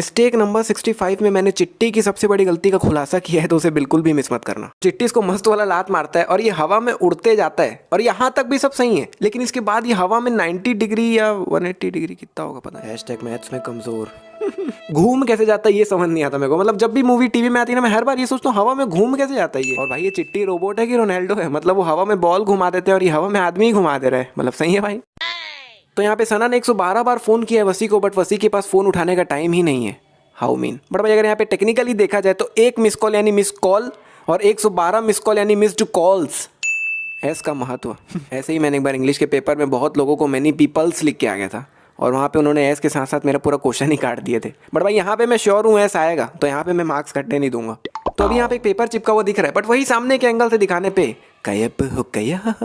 Mistake number 65 में मैंने चिट्टी की सबसे बड़ी गलती का खुलासा किया है, तो उसे बिल्कुल भी मिस मत करना। चिट्टी इसको मस्त वाला लात मारता है और ये हवा में उड़ते जाता है और यहाँ तक भी सब सही है, लेकिन इसके बाद ये हवा में 90 डिग्री या 180 डिग्री कितना होगा पता है, #मैथ्स में कमजोर घूम कैसे जाता है ये समझ नहीं आता मेरे को। मतलब जब भी मूवी टीवी में आती है ना, मैं हर बार ये सोचता हूँ हवा में घूम कैसे जाता है ये। और भाई ये चिट्टी रोबोट है कि रोनाल्डो है? मतलब वो हवा में बॉल घुमा देते हैं और ये हवा में आदमी ही घुमा दे रहे हैं। मतलब सही है भाई। तो यहाँ पे सना ने 112 बार फोन किया है वसी को, बट वसी के पास फोन उठाने का टाइम ही नहीं है। How mean. बट भाई अगर यहाँ पे टेक्निकली देखा जाए तो 1 मिस कॉल यानी मिस कॉल और 112 मिस कॉल यानी मिस्ड कॉल्स। एस का महत्व ऐसे ही मैंने एक बार इंग्लिश के पेपर में बहुत लोगों को मैनी पीपल्स लिख के आ गया था और वहाँ पे उन्होंने एस के साथ साथ मेरा पूरा क्वेश्चन ही काट दिए थे। बट भाई यहाँ पे मैं श्योर हूँ एस आएगा, तो यहाँ पे मैं मार्क्स कटने नहीं दूंगा। तो अभी यहाँ पे एक पेपर चिपका हुआ दिख रहा है, बट वही सामने के एंगल से दिखाने पे कयप हो गया।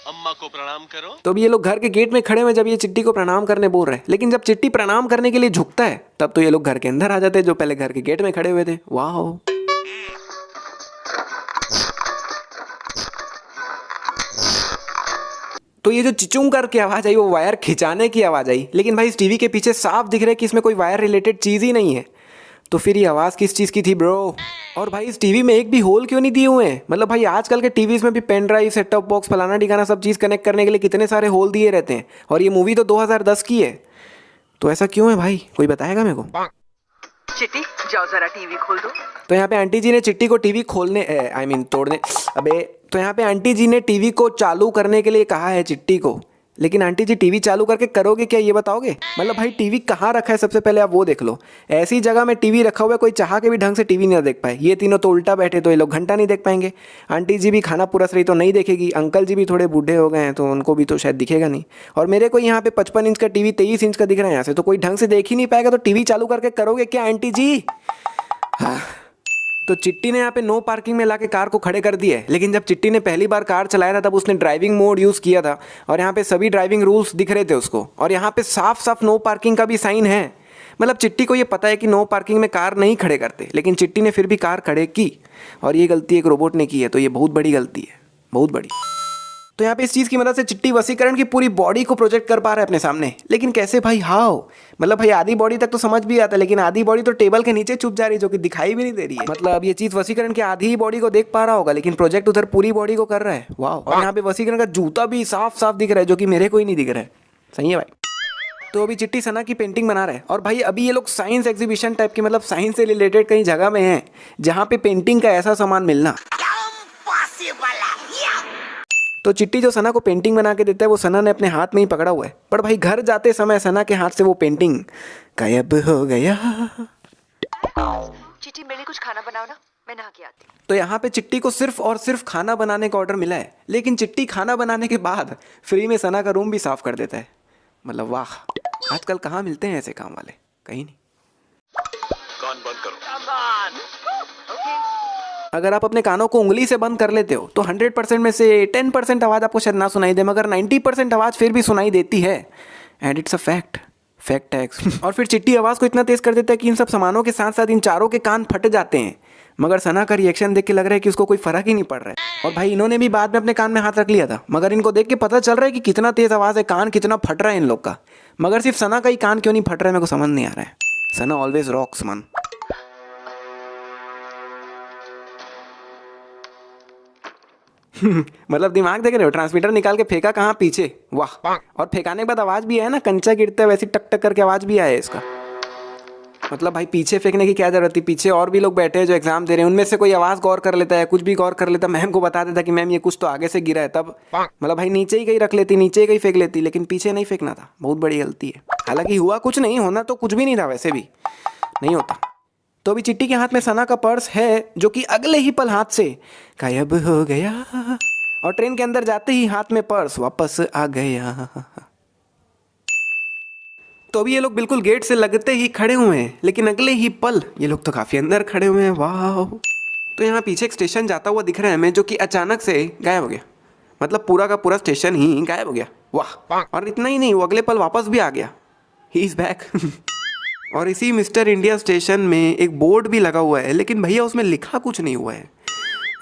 अम्मा को प्रणाम करो। तो अभी ये लोग घर के गेट में खड़े हुए जब ये चिट्टी को प्रणाम करने बोल रहे हैं, लेकिन जब चिट्टी प्रणाम करने के लिए झुकता है तब तो ये लोग घर के अंदर आ जाते हैं जो पहले घर के गेट में खड़े हुए थे। वाह। तो ये जो चिचुंग करके आवाज आई वो वायर खिंचाने की आवाज आई, लेकिन भाई इस टीवी के पीछे साफ दिख रहा है कि इसमें कोई वायर रिलेटेड चीज ही नहीं है। तो फिर ये आवाज किस चीज की थी ब्रो? और भाई इस टीवी में एक भी होल क्यों नहीं दिए हुए हैं? मतलब भाई आजकल के टीवीज में भी pen drive, set top box, फलाना ठिकाना सब चीज कनेक्ट करने के लिए कितने सारे होल दिए रहते हैं, और ये मूवी तो 2010 की है। तो ऐसा क्यों है भाई? कोई बताएगा मेरे को? चिट्टी जाओ जरा टीवी खोल दो। तो यहाँ पे आंटी जी ने चिट्टी को टीवी खोलने तोड़ने तो यहाँ पे आंटी जी ने टीवी को चालू करने के लिए कहा है चिट्टी को, लेकिन आंटी जी टीवी चालू करके करोगे क्या ये बताओगे? मतलब भाई टीवी कहाँ रखा है सबसे पहले आप वो देख लो। ऐसी जगह में टीवी रखा हुआ है कोई चाह के भी ढंग से टीवी नहीं देख पाए। ये तीनों तो उल्टा बैठे तो ये लोग घंटा नहीं देख पाएंगे। आंटी जी भी खाना पूरा सही तो नहीं देखेगी, अंकल जी भी थोड़े बूढ़े हो गए हैं तो उनको भी तो शायद दिखेगा नहीं, और मेरे को यहाँ पे 55 इंच का टीवी 23 इंच का दिख रहा है यहाँ से, तो कोई ढंग से देख ही नहीं पाएगा। तो टीवी चालू करके करोगे क्या आंटी जी? हाँ। तो चिट्टी ने यहाँ पे नो पार्किंग में लाके कार को खड़े कर दिया है, लेकिन जब चिट्टी ने पहली बार कार चलाया था तब उसने ड्राइविंग मोड यूज़ किया था और यहाँ पे सभी ड्राइविंग रूल्स दिख रहे थे उसको, और यहाँ पे साफ साफ नो पार्किंग का भी साइन है। मतलब चिट्टी को ये पता है कि नो पार्किंग में कार नहीं खड़े करते, लेकिन चिट्टी ने फिर भी कार खड़े की, और ये गलती एक रोबोट ने की है। तो ये बहुत बड़ी गलती है, बहुत बड़ी। तो यहाँ पे इस चीज़ की मदद से चिट्टी वसीकरण की पूरी बॉडी को प्रोजेक्ट कर पा रहा है अपने सामने, लेकिन कैसे भाई? हाउ? मतलब भाई आधी बॉडी तक तो समझ भी आता है, लेकिन आधी बॉडी तो टेबल के नीचे छुप जा रही है जो कि दिखाई भी नहीं दे रही है। मतलब ये चीज़ वसीकरण की आधी ही बॉडी को देख पा रहा होगा, लेकिन प्रोजेक्ट उधर पूरी बॉडी को कर रहा है। वाह। और यहाँ पे वसीकरण का जूता भी साफ साफ दिख रहा है जो कि मेरे को ही नहीं दिख रहा है। सही है भाई। तो अभी चिट्टी सना की पेंटिंग बना रहा है, और भाई अभी ये लोग साइंस एग्जीबिशन टाइप की, मतलब साइंस से रिलेटेड कहीं जगह में है जहाँ पे पेंटिंग का ऐसा सामान मिलना। तो चिट्टी जो सना को पेंटिंग बना के देता है वो सना ने अपने हाथ में ही पकड़ा हुआ है, पर भाई घर जाते समय सना के हाथ से वो पेंटिंग गायब हो गया। चिट्टी मेरे लिए कुछ खाना बनाओ ना, मैं नहा के आती हूँ। तो यहाँ पे चिट्टी को सिर्फ और सिर्फ खाना बनाने का ऑर्डर मिला है, लेकिन चिट्टी खाना बनाने के बाद फ्री में सना का रूम भी साफ कर देता है। मतलब वाह, आजकल कहाँ मिलते हैं ऐसे काम वाले? कहीं नहीं। कान बंद करो। अगर आप अपने कानों को उंगली से बंद कर लेते हो तो 100% में से 10% आवाज़ आपको शायद ना सुनाई दे, मगर 90% आवाज़ फिर भी सुनाई देती है। And it's a fact, fact है। और फिर चिट्टी आवाज़ को इतना तेज़ कर देता है कि इन सब सामानों के साथ साथ इन चारों के कान फट जाते हैं, मगर सना का रिएक्शन देख के लग रहा है कि उसको कोई फ़र्क ही नहीं पड़ रहा है। और भाई इन्होंने भी बाद में अपने कान में हाथ रख लिया था, मगर इनको देख के पता चल रहा है कि कितना तेज़ आवाज़ है, कान कितना फट रहा है इन लोग का, मगर सिर्फ सना का ही कान क्यों नहीं फट रहा है मेरे को समझ नहीं आ रहा है। सना ऑलवेज रॉक्स मन। मतलब दिमाग देख रहे हो? ट्रांसमीटर निकाल के फेंका कहाँ? पीछे। वाह। और फेंकाने के बाद आवाज़ भी है ना, कंचा गिरता है वैसी टक टक करके आवाज़ भी आया इसका। मतलब भाई पीछे फेंकने की क्या जरूरत थी? पीछे और भी लोग बैठे हैं जो एग्जाम दे रहे हैं, उनमें से कोई आवाज़ गौर कर लेता है, कुछ भी गौर कर लेता, मैम को बता देता कि मैम ये कुछ तो आगे से गिरा है, तब मतलब भाई नीचे ही कहीं रख लेती, नीचे ही कहीं फेंक लेती, लेकिन पीछे नहीं फेंकना था। बहुत बड़ी गलती है। हालांकि हुआ कुछ नहीं, होना तो कुछ भी नहीं था, वैसे भी नहीं होता। तो अभी चिट्टी के हाथ में सना का पर्स है जो कि अगले ही पल हाथ से गायब हो गया, और ट्रेन के अंदर जाते ही हाथ में पर्स वापस आ गया। तो अभी ये लोग बिल्कुल गेट से लगते ही खड़े हुए हैं, लेकिन अगले ही पल ये लोग तो काफी अंदर खड़े हुए हैं। वाह। तो यहाँ पीछे एक स्टेशन जाता हुआ दिख रहा है हमें, जो कि अचानक से गायब हो गया। मतलब पूरा का पूरा स्टेशन ही गायब हो गया। वाह। और इतना ही नहीं, वो अगले पल वापस भी आ गया। He is back. और इसी मिस्टर इंडिया स्टेशन में एक बोर्ड भी लगा हुआ है, लेकिन भैया उसमें लिखा कुछ नहीं हुआ है।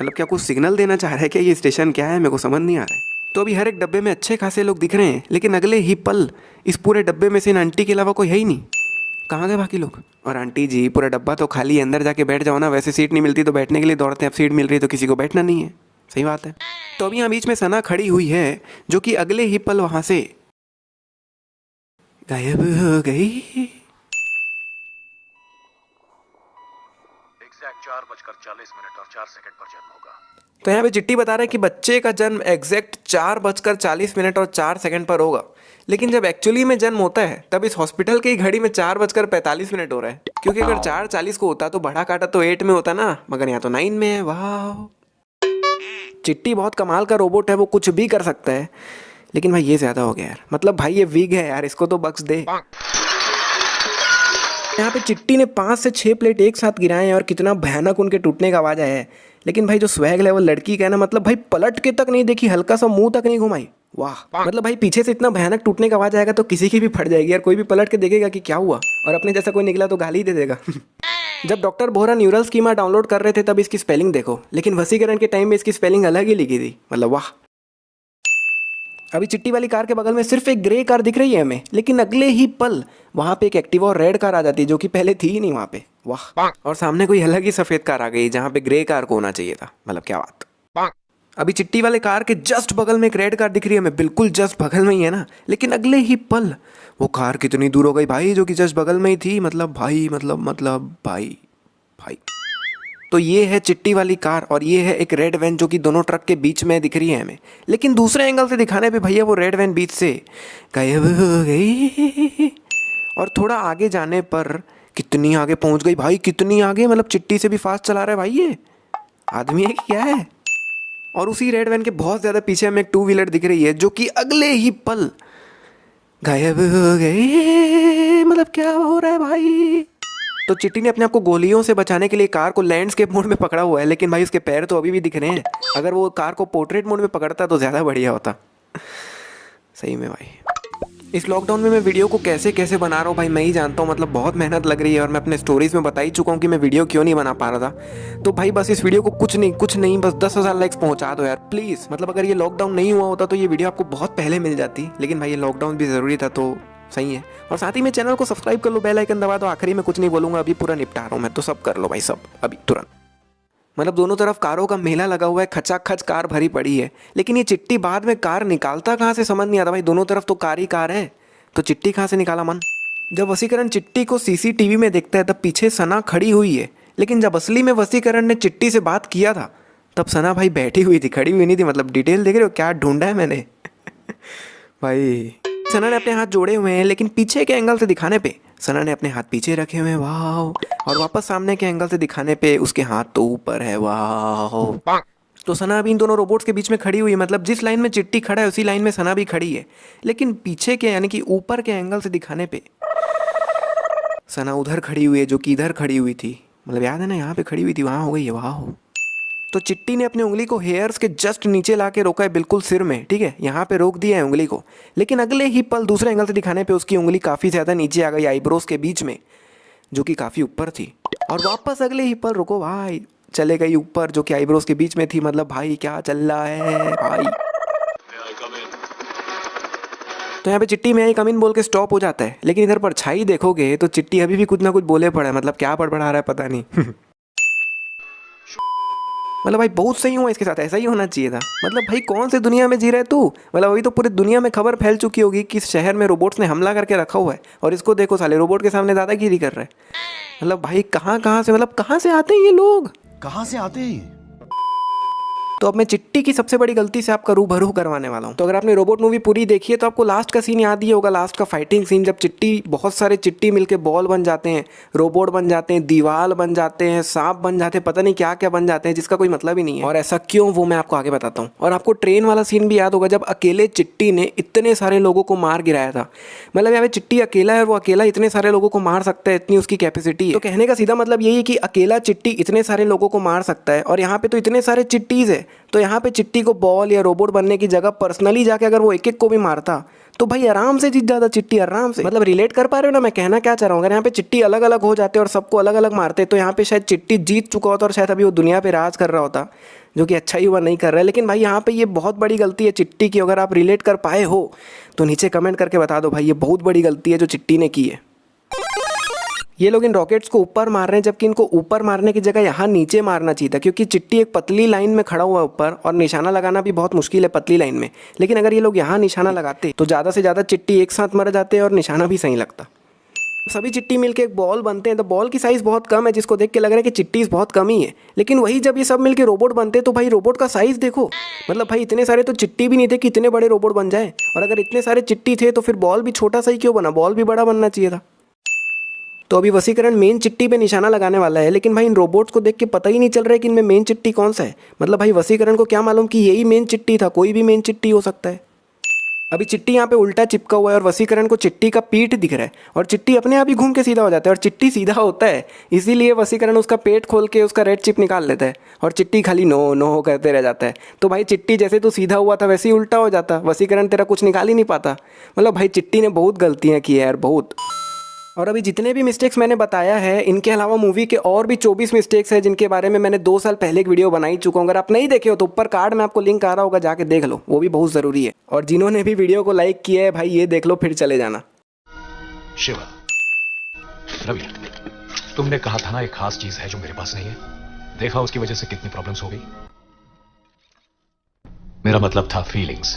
मतलब क्या कुछ सिग्नल देना चाह रहा है क्या? ये स्टेशन क्या है? मेरे को समझ नहीं आ रहा है। तो अभी हर एक डब्बे में अच्छे खासे लोग दिख रहे हैं, लेकिन अगले ही पल इस पूरे डब्बे में से इन आंटी के अलावा कोई है ही नहीं। कहाँ गए बाकी लोग? और आंटी जी पूरा डब्बा तो खाली है, अंदर जाके बैठ जाओ ना, वैसे सीट नहीं मिलती तो बैठने के लिए दौड़ते हैं, अब सीट मिल रही तो किसी को बैठना नहीं है। सही बात है। तो अभी यहाँ बीच में सना खड़ी हुई है, जो कि अगले ही पल वहां से गायब हो गई। एग्जैक्ट 4:40 और 4 सेकंड पर जन्म होगा। तो यहाँ पे चिट्टी बता रहा है कि बच्चे का जन्म एग्जैक्ट 4:40 और 4 सेकंड पर होगा, लेकिन जब एक्चुअली में जन्म होता है तब इस हॉस्पिटल की घड़ी में 4:45 हो रहा है, क्योंकि अगर 4:40 को होता तो बढ़ा काटा तो 8 में होता ना, मगर यहाँ तो 9 में है। वाह, चिट्टी बहुत कमाल का रोबोट है, वो कुछ भी कर सकता है। लेकिन भाई ये ज़्यादा हो गया यार, मतलब भाई ये वीक है यार, इसको तो बख्श दे। यहाँ पे चिट्टी ने 5 से 6 प्लेट एक साथ गिराए हैं और कितना भयानक उनके टूटने का आवाज़ आया है। लेकिन भाई जो स्वैग लेवल लड़की का है ना, मतलब भाई पलट के तक नहीं देखी, हल्का सा मुंह तक नहीं घुमाई। वाह, मतलब भाई पीछे से इतना भयानक टूटने का आवाज़ आएगा तो किसी की भी फट जाएगी यार, कोई भी पलट के देखेगा कि क्या हुआ, और अपने जैसा कोई निकला तो गाली दे देगा। जब doctor Bohra neural schema download कर रहे थे तब इसकी स्पेलिंग देखो, लेकिन वसीकरण के टाइम में इसकी स्पेलिंग अलग ही लिखी थी, मतलब वाह। अभी चिट्टी वाली कार के बगल में सिर्फ एक ग्रे कार दिख रही है हमें, लेकिन अगले ही पल वहां पे एक एक्टिवा और रेड कार आ जाती है, जो कि पहले थी ही नहीं वहां पे। वाह, और सामने कोई अलग ही सफेद कार आ गई जहां पे ग्रे कार को होना चाहिए था, मतलब क्या बात। अभी चिट्टी वाले कार के जस्ट बगल में एक रेड कार दिख रही है हमें, बिल्कुल जस्ट बगल में ही है ना, लेकिन अगले ही पल वो कार कितनी दूर हो गई भाई, जो कि जस्ट बगल में ही थी, मतलब भाई भाई। तो ये है चिट्टी वाली कार और ये है एक रेड वैन, जो कि दोनों ट्रक के बीच में दिख रही है हमें, लेकिन दूसरे एंगल से दिखाने पे भैया वो रेड वैन बीच से गायब हो गई। और थोड़ा आगे जाने पर कितनी आगे पहुंच गई भाई, कितनी आगे, मतलब चिट्टी से भी फास्ट चला रहा है भाई, ये आदमी है कि क्या है। और उसी रेड वैन के बहुत ज़्यादा पीछे हमें एक 2 व्हीलर दिख रही है, जो कि अगले ही पल गायब हो गई। मतलब क्या हो रहा है भाई। तो चिट्टी ने अपने आप को गोलियों से बचाने के लिए कार को लैंडस्केप मोड में पकड़ा हुआ है, लेकिन भाई उसके पैर तो अभी भी दिख रहे हैं। अगर वो कार को पोर्ट्रेट मोड में पकड़ता तो ज़्यादा बढ़िया होता। सही में भाई, इस लॉकडाउन में मैं वीडियो को कैसे कैसे बना रहा हूँ भाई मैं ही जानता हूँ, मतलब बहुत मेहनत लग रही है, और मैं अपने स्टोरीज में बता ही चुका हूँ कि मैं वीडियो क्यों नहीं बना पा रहा था। तो भाई बस इस वीडियो को कुछ नहीं बस 10,000 लाइक्स पहुँचा दो यार प्लीज़। मतलब अगर ये लॉकडाउन नहीं हुआ होता तो ये वीडियो आपको बहुत पहले मिल जाती, लेकिन भाई ये लॉकडाउन भी ज़रूरी था, तो सही है। और साथ ही में चैनल को सब्सक्राइब कर लो, बेल आइकन दबा दो। आखिरी में कुछ नहीं बोलूँगा, अभी पूरा निपटा रहा हूँ मैं, तो सब कर लो भाई, सब अभी तुरंत। मतलब दोनों तरफ कारों का मेला लगा हुआ है, खचाखच कार भरी पड़ी है, लेकिन ये चिट्टी बाद में कार निकालता कहाँ से समझ नहीं आता भाई, दोनों तरफ तो कार ही कार है, तो चिट्टी कहाँ से निकाला मन। जब वसीकरण चिट्टी को सीसीटीवी में देखता है तब पीछे सना खड़ी हुई है, लेकिन जब असली में वसीकरण ने चिट्टी से बात किया था तब सना भाई बैठी हुई थी, खड़ी हुई नहीं थी। मतलब डिटेल देख रहे हो क्या ढूंढा है मैंने। भाई सना ने अपने हाथ जोड़े हुए हैं, लेकिन पीछे के एंगल से दिखाने पे सना ने अपने हाथ पीछे रखे हुए हैं, वाह। और वापस सामने के एंगल से दिखाने पे उसके हाथ तो ऊपर है, वाह। तो सना अभी इन दोनों रोबोट्स के बीच में खड़ी हुई है, मतलब जिस लाइन में चिट्टी खड़ा है उसी लाइन में सना भी खड़ी है, लेकिन पीछे के यानी कि ऊपर के एंगल से दिखाने पे सना उधर खड़ी हुई है, जो कि इधर खड़ी हुई थी। मतलब याद है ना, यहाँ पे खड़ी हुई थी, वहाँ हो गई है, वहाँ हो। तो चिट्टी ने अपनी उंगली को हेयर्स के जस्ट नीचे ला के रोका है, बिल्कुल सिर में, ठीक है, यहाँ पे रोक दिया है उंगली को, लेकिन अगले ही पल दूसरे एंगल से दिखाने पे उसकी उंगली काफ़ी ज़्यादा नीचे आ गई आईब्रोज के बीच में, जो कि काफ़ी ऊपर थी। और वापस अगले ही पल रुको भाई, चले गई ऊपर, जो कि आईब्रोज के बीच में थी। मतलब भाई क्या चल रहा है भाई। तो यहाँ पे चिट्टी में आई कम इन बोल के स्टॉप हो जाता है, लेकिन इधर परछाई देखोगे तो चिट्टी अभी भी कुछ ना कुछ बोले पड़ा है, मतलब क्या बड़बड़ा रहा है पता नहीं। मतलब भाई बहुत सही हुआ इसके साथ, ऐसा ही होना चाहिए था। मतलब भाई कौन से दुनिया में जी रहा है तू। मतलब अभी तो पूरी दुनिया में खबर फैल चुकी होगी कि इस शहर में रोबोट्स ने हमला करके रखा हुआ है, और इसको देखो साले रोबोट के सामने दादागिरी कर रहे हैं। मतलब भाई कहाँ से, मतलब कहाँ से आते हैं ये लोग, कहाँ से आते हैं। तो अब मैं चिट्टी की सबसे बड़ी गलती से आपका रूबरू करवाने वाला हूँ। तो अगर आपने रोबोट मूवी पूरी देखी है तो आपको लास्ट का सीन याद ही होगा, लास्ट का फाइटिंग सीन, जब चिट्टी बहुत सारे चिट्टी मिलके बॉल बन जाते हैं, रोबोट बन जाते हैं, दीवार बन जाते हैं, सांप बन जाते हैं, पता नहीं क्या क्या बन जाते हैं जिसका कोई मतलब ही नहीं है। और ऐसा क्यों वो मैं आपको आगे बताता हूँ। और आपको ट्रेन वाला सीन भी याद होगा, जब अकेले चिट्टी ने इतने सारे लोगों को मार गिराया था। मतलब यहाँ पे चिट्टी अकेला है और वो अकेला इतने सारे लोगों को मार सकता है, इतनी उसकी कैपेसिटी है। तो कहने का सीधा मतलब यही है कि अकेला चिट्टी इतने सारे लोगों को मार सकता है, और यहाँ पे तो इतने सारे चिट्टीज है तो यहाँ पे चिट्टी को बॉल या रोबोट बनने की जगह पर्सनली जाके अगर वो एक एक को भी मारता तो भाई आराम से जीत जाता चिट्टी, आराम से। मतलब रिलेट कर पा रहे हो ना मैं कहना क्या चाह रहा हूँ? अगर यहाँ पे चिट्टी अलग अलग हो जाते और सबको अलग अलग मारते तो यहाँ पे शायद चिट्टी जीत चुका होता और शायद अभी वो दुनिया पे राज कर रहा होता, जो कि अच्छा ही हुआ नहीं कर रहा है। लेकिन भाई यहाँ पे ये बहुत बड़ी गलती है चिट्टी की। अगर आप रिलेट कर पाए हो तो नीचे कमेंट करके बता दो भाई, ये बहुत बड़ी गलती है जो चिट्टी ने की है। ये लोग इन रॉकेट्स को ऊपर मार रहे हैं जबकि इनको ऊपर मारने की जगह यहाँ नीचे मारना चाहिए था, क्योंकि चिट्टी एक पतली लाइन में खड़ा हुआ है ऊपर और निशाना लगाना भी बहुत मुश्किल है पतली लाइन में। लेकिन अगर ये लोग यहाँ निशाना लगाते तो ज़्यादा से ज़्यादा चिट्टी एक साथ मर जाते और निशाना भी सही लगता। सभी चिट्टी मिलके एक बॉल बनते हैं तो बॉल की साइज़ बहुत कम है, जिसको देख के लग रहा है कि चिट्टी बहुत कम ही है। लेकिन वही जब ये सब मिलके रोबोट बनते तो भाई रोबोट का साइज़ देखो, मतलब भाई इतने सारे तो चिट्टी भी नहीं थे कि इतने बड़े रोबोट बन जाए। और अगर इतने सारे चिट्टी थे तो फिर बॉल भी छोटा सा ही क्यों बना, बॉल भी बड़ा बनना चाहिए था। तो अभी वसीकरण मेन चिट्टी पे निशाना लगाने वाला है, लेकिन भाई इन रोबोट्स को देख के पता ही नहीं चल रहा है कि इनमें मेन चिट्टी कौन सा है। मतलब भाई वसीकरण को क्या मालूम कि यही मेन चिट्टी था, कोई भी मेन चिट्टी हो सकता है। अभी चिट्टी यहाँ पे उल्टा चिपका हुआ है और वसीकरण को चिट्टी का पीठ दिख रहा है और चिट्टी अपने आप ही घूम के सीधा हो जाता है। और चिट्टी सीधा होता है इसीलिए वसीकरण उसका पेट खोल के उसका रेड चिप निकाल लेता है और चिट्टी खाली नो नो करते रह जाता है। तो भाई चिट्टी जैसे तो सीधा हुआ था वैसे ही उल्टा हो जाता, वसीकरण तेरा कुछ निकाल ही नहीं पाता। मतलब भाई चिट्टी ने बहुत गलतियाँ की है यार, बहुत। और अभी जितने भी मिस्टेक्स मैंने बताया है इनके अलावा मूवी के और भी 24 मिस्टेक्स हैं जिनके बारे में मैंने 2 साल पहले एक वीडियो बनाई चुका हूँ। अगर आप नहीं देखे हो तो ऊपर कार्ड में आपको लिंक आ रहा होगा, जाके देख लो, वो भी बहुत ज़रूरी है। और जिन्होंने भी वीडियो को लाइक किया है भाई ये देख लो फिर चले जाना। शिवा, रवि, तुमने कहा था ना एक खास चीज है जो मेरे पास नहीं है, देखा उसकी वजह से कितनी प्रॉब्लम्स हो गई। मेरा मतलब था फीलिंग्स।